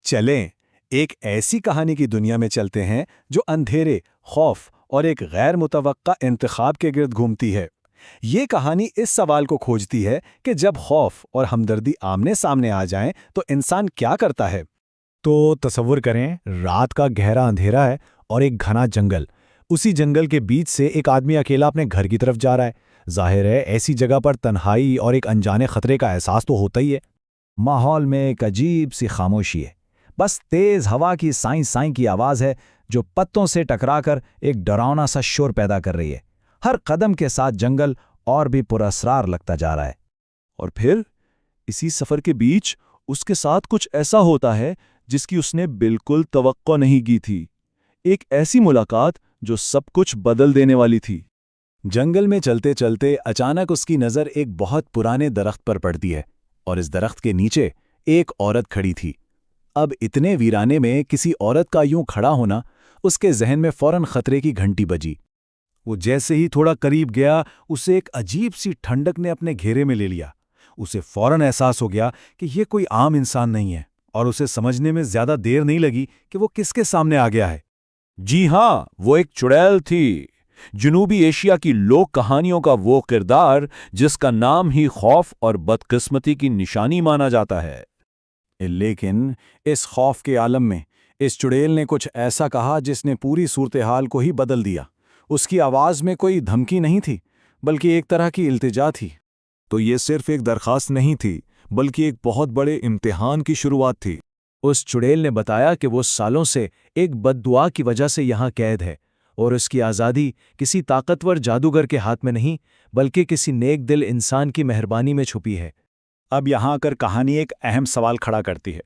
चलें, एक ऐसी कहानी की दुनिया में चलते हैं जो अंधेरे, खौफ और एक गैर मुतवक्का इंतखाब के गिर्द घूमती है। ये कहानी इस सवाल को खोजती है कि जब खौफ और हमदर्दी आमने सामने आ जाएं तो इंसान क्या करता है। तो तसव्वुर करें, रात का गहरा अंधेरा है और एक घना जंगल। उसी जंगल के बीच से एक आदमी अकेला अपने घर की तरफ जा रहा है। जाहिर है, ऐसी जगह पर तन्हाई और एक अनजाने खतरे का एहसास तो होता ही है। माहौल में एक अजीब सी खामोशी है। बस तेज हवा की साई साई की आवाज़ है जो पत्तों से टकराकर एक डरावना सा शोर पैदा कर रही है। हर कदम के साथ जंगल और भी पुरअसरार लगता जा रहा है। और फिर इसी सफर के बीच उसके साथ कुछ ऐसा होता है जिसकी उसने बिल्कुल तवक्को नहीं की थी। एक ऐसी मुलाकात जो सब कुछ बदल देने वाली थी। जंगल में चलते चलते अचानक उसकी नज़र एक बहुत पुराने दरख्त पर पड़ती है और इस दरख्त के नीचे एक औरत खड़ी थी। अब इतने वीराने में किसी औरत का यूं खड़ा होना, उसके जहन में फौरन खतरे की घंटी बजी। वो जैसे ही थोड़ा करीब गया, उसे एक अजीब सी ठंडक ने अपने घेरे में ले लिया। उसे फौरन एहसास हो गया कि ये कोई आम इंसान नहीं है और उसे समझने में ज्यादा देर नहीं लगी कि वो किसके सामने आ गया है। जी हाँ, वो एक चुड़ैल थी। जनूबी एशिया की लोक कहानियों का वो किरदार जिसका नाम ही खौफ और बदकिस्मती की निशानी माना जाता है। लेकिन इस खौफ के आलम में इस चुड़ैल ने कुछ ऐसा कहा जिसने पूरी सूरत-ए-हाल को ही बदल दिया। उसकी आवाज़ में कोई धमकी नहीं थी, बल्कि एक तरह की इल्तिजा थी। तो ये सिर्फ एक दरखास्त नहीं थी, बल्कि एक बहुत बड़े इम्तिहान की शुरुआत थी। उस चुड़ैल ने बताया कि वो सालों से एक बद्दुआ की वजह से यहाँ कैद है और उसकी आज़ादी किसी ताकतवर जादूगर के हाथ में नहीं, बल्कि किसी नेक दिल इंसान की मेहरबानी में छुपी है। अब यहाँ आकर कहानी एक अहम सवाल खड़ा करती है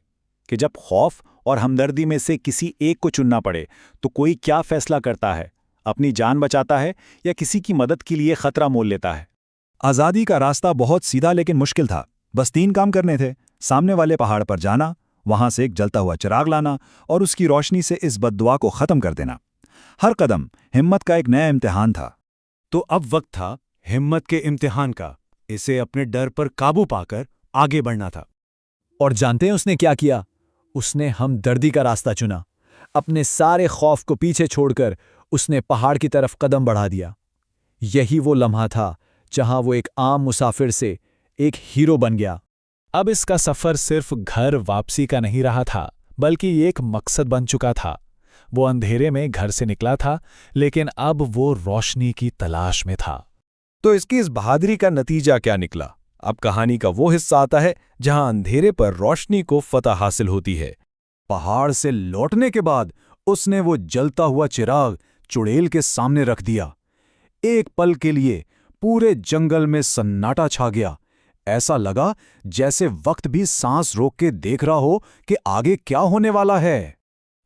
कि जब खौफ और हमदर्दी में से किसी एक को चुनना पड़े तो कोई क्या फैसला करता है? अपनी जान बचाता है या किसी की मदद के लिए खतरा मोल लेता है? आज़ादी का रास्ता बहुत सीधा लेकिन मुश्किल था। बस 3 काम करने थे: सामने वाले पहाड़ पर जाना, वहां से एक जलता हुआ चिराग लाना और उसकी रोशनी से इस बद्दुआ को खत्म कर देना। हर कदम हिम्मत का एक नया इम्तिहान था। तो अब वक्त था हिम्मत के इम्तिहान का। इसे अपने डर पर काबू पाकर आगे बढ़ना था। और जानते हैं उसने क्या किया? उसने हमदर्दी का रास्ता चुना। अपने सारे खौफ को पीछे छोड़कर उसने पहाड़ की तरफ कदम बढ़ा दिया। यही वो लम्हा था जहां वो एक आम मुसाफिर से एक हीरो बन गया। अब इसका सफर सिर्फ घर वापसी का नहीं रहा था, बल्कि एक मकसद बन चुका था। वो अंधेरे में घर से निकला था, लेकिन अब वो रोशनी की तलाश में था। तो इसकी इस बहादुरी का नतीजा क्या निकला? अब कहानी का वो हिस्सा आता है जहां अंधेरे पर रोशनी को फतह हासिल होती है। पहाड़ से लौटने के बाद उसने वो जलता हुआ चिराग चुड़ैल के सामने रख दिया। एक पल के लिए पूरे जंगल में सन्नाटा छा गया। ऐसा लगा जैसे वक्त भी सांस रोक के देख रहा हो कि आगे क्या होने वाला है।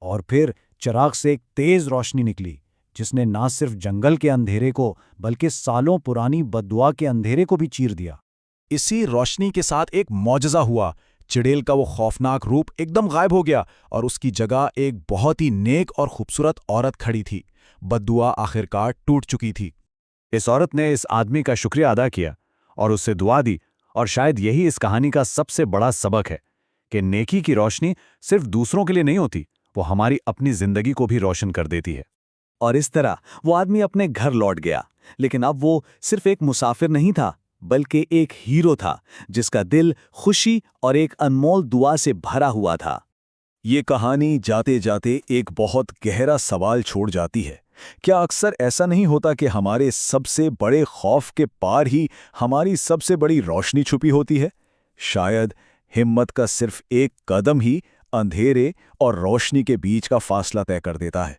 और फिर चिराग से एक तेज रोशनी निकली जिसने ना सिर्फ जंगल के अंधेरे को, बल्कि सालों पुरानी बद्दुआ के अंधेरे को भी चीर दिया। इसी रोशनी के साथ एक मौजज़ा हुआ। चुड़ैल का वो खौफनाक रूप एकदम गायब हो गया और उसकी जगह एक बहुत ही नेक और खूबसूरत औरत खड़ी थी। बद्दुआ आखिरकार टूट चुकी थी। इस औरत ने इस आदमी का शुक्रिया अदा किया और उससे दुआ दी। और शायद यही इस कहानी का सबसे बड़ा सबक है कि नेकी की रोशनी सिर्फ दूसरों के लिए नहीं होती, वो हमारी अपनी जिंदगी को भी रोशन कर देती है। और इस तरह वो आदमी अपने घर लौट गया। लेकिन अब वो सिर्फ एक मुसाफिर नहीं था, बल्कि एक हीरो था जिसका दिल खुशी और एक अनमोल दुआ से भरा हुआ था। ये कहानी जाते जाते एक बहुत गहरा सवाल छोड़ जाती है। क्या अक्सर ऐसा नहीं होता कि हमारे सबसे बड़े खौफ के पार ही हमारी सबसे बड़ी रोशनी छुपी होती है? शायद हिम्मत का सिर्फ एक कदम ही अंधेरे और रोशनी के बीच का फासला तय कर देता है।